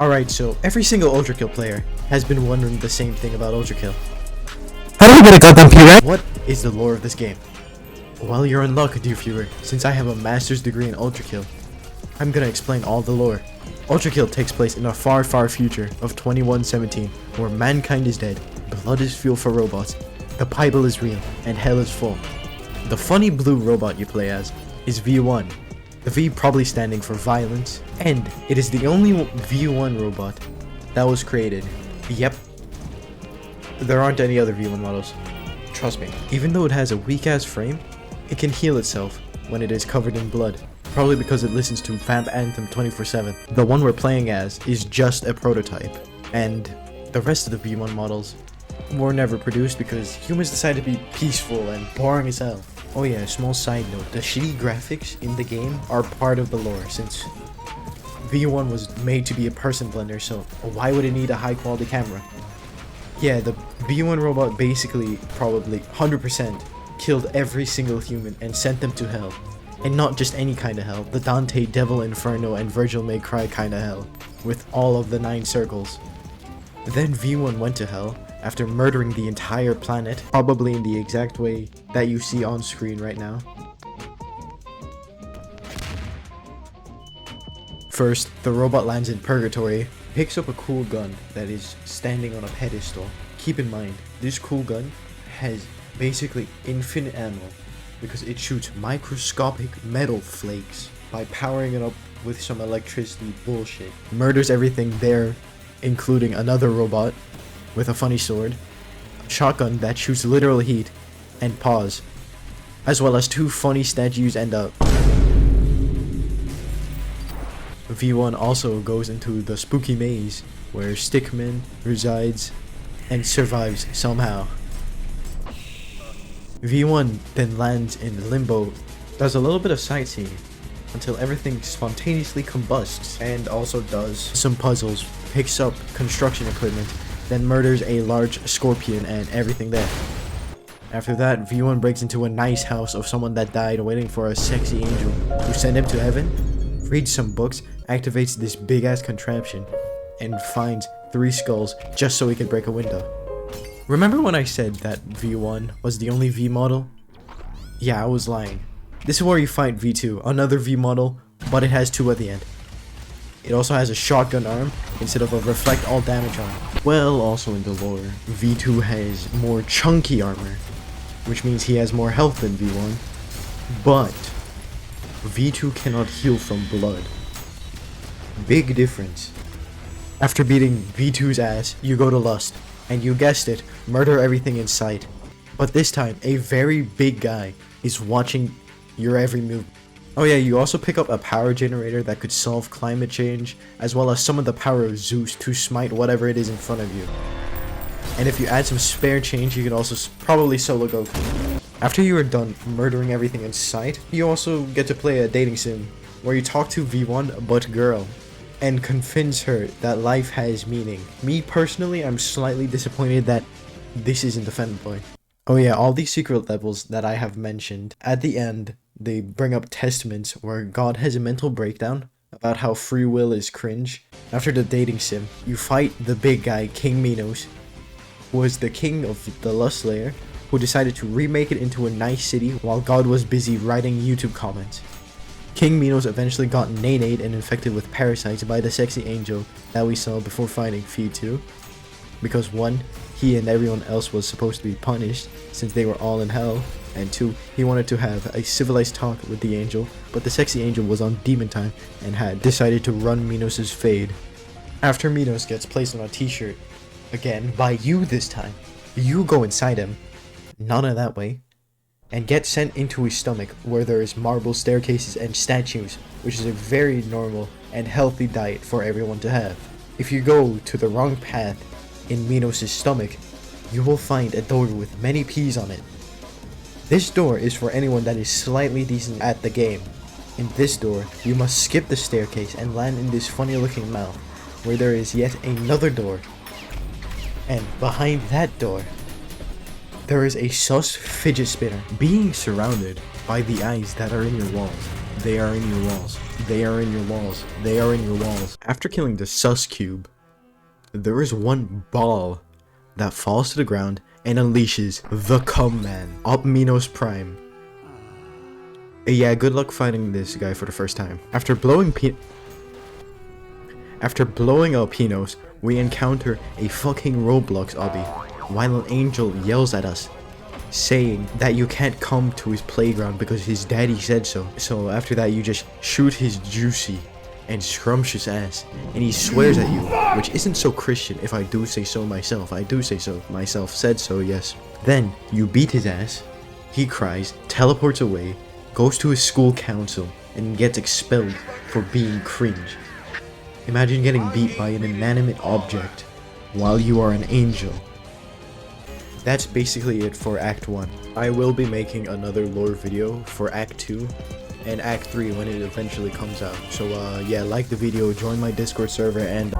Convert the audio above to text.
Alright, so every single Ultrakill player has been wondering the same thing about Ultrakill. How do you get a goddamn P-rank? What is the lore of this game? Well, you're in luck, dear viewer, since I have a master's degree in Ultrakill. I'm gonna explain all the lore. Ultrakill takes place in a far, far future of 2117, where mankind is dead, blood is fuel for robots, the Bible is real, and hell is full. The funny blue robot you play as is V1, the V probably standing for violence, and it is the only V1 robot that was created. Yep. There aren't any other V1 models. Trust me. Even though it has a weak-ass frame, it can heal itself when it is covered in blood. Probably because it listens to Vamp Anthem 24/7. The one we're playing as is just a prototype, and the rest of the V1 models were never produced because humans decided to be peaceful and boring as hell. Oh yeah, small side note, the shitty graphics in the game are part of the lore since V1 was made to be a person blender, so why would it need a high quality camera? Yeah, the V1 robot basically probably 100% killed every single human and sent them to hell. And not just any kind of hell, the Dante Devil Inferno and Virgil May Cry kind of hell, with all of the 9 circles. Then V1 went to hell after murdering the entire planet, probably in the exact way that you see on screen right now. First, the robot lands in Purgatory, picks up a cool gun that is standing on a pedestal. Keep in mind, this cool gun has basically infinite ammo because it shoots microscopic metal flakes by powering it up with some electricity bullshit. Murders everything there, including another robot with a funny sword, a shotgun that shoots literal heat, and paws, as well as 2 funny statues and a... V1 also goes into the spooky maze where Stickman resides and survives somehow. V1 then lands in Limbo, does a little bit of sightseeing until everything spontaneously combusts, and also does some puzzles, picks up construction equipment, then murders a large scorpion and everything there. After that, V1 breaks into a nice house of someone that died waiting for a sexy angel to send him to heaven, reads some books, activates this big ass contraption, and finds 3 skulls just so he could break a window. Remember when I said that V1 was the only V model? Yeah, I was lying. This is where you fight V2, another V model, but it has 2 at the end. It also has a shotgun arm instead of a reflect all damage arm. Well, also in the lore, V2 has more chunky armor, which means he has more health than V1, but V2 cannot heal from blood. Big difference. After beating V2's ass, you go to Lust, and you guessed it, murder everything in sight. But this time, a very big guy is watching your every move. Oh yeah, you also pick up a power generator that could solve climate change, as well as some of the power of Zeus to smite whatever it is in front of you. And if you add some spare change, you can also probably solo Goku. After you are done murdering everything in sight, you also get to play a dating sim, where you talk to V1 but girl, and convince her that life has meaning. Me personally, I'm slightly disappointed that this isn't the fanboy. Oh yeah, all these secret levels that I have mentioned, at the end, they bring up testaments where God has a mental breakdown about how free will is cringe. After the dating sim, you fight the big guy, King Minos, who was the king of the Lust Layer, who decided to remake it into a nice city while God was busy writing YouTube comments. King Minos eventually got nanade and infected with parasites by the sexy angel that we saw before fighting V2, because 1, he and everyone else was supposed to be punished since they were all in hell, and 2, he wanted to have a civilized talk with the angel, but the sexy angel was on demon time and had decided to run Minos' fade. After Minos gets placed on a t-shirt, again by you this time, you go inside him, not in that way, and get sent into his stomach where there is marble staircases and statues, which is a very normal and healthy diet for everyone to have. If you go to the wrong path in Minos' stomach, you will find a door with many P's on it. This door is for anyone that is slightly decent at the game. In this door, you must skip the staircase and land in this funny looking mouth, where there is yet another door. And behind that door, there is a sus fidget spinner. Being surrounded by the eyes that are in your walls They are in your walls. They are in your walls. They are in your walls. After killing the sus cube, there is one ball that falls to the ground and unleashes the Cum Man, Opminos Prime. Yeah, good luck finding this guy for the first time. After blowing up Pinos, we encounter a fucking Roblox obby, while an angel yells at us, saying that you can't come to his playground because his daddy said so. So after that, you just shoot his juicy and scrumptious ass, and he swears at you, which isn't so Christian if I do say so myself. I do say so myself, said so, yes. Then you beat his ass, he cries, teleports away, goes to his school council, and gets expelled for being cringe. Imagine getting beat by an inanimate object while you are an angel. That's basically it for Act 1. I will be making another lore video for Act 2 and Act 3 when it eventually comes out. So yeah, like the video, join my Discord server, and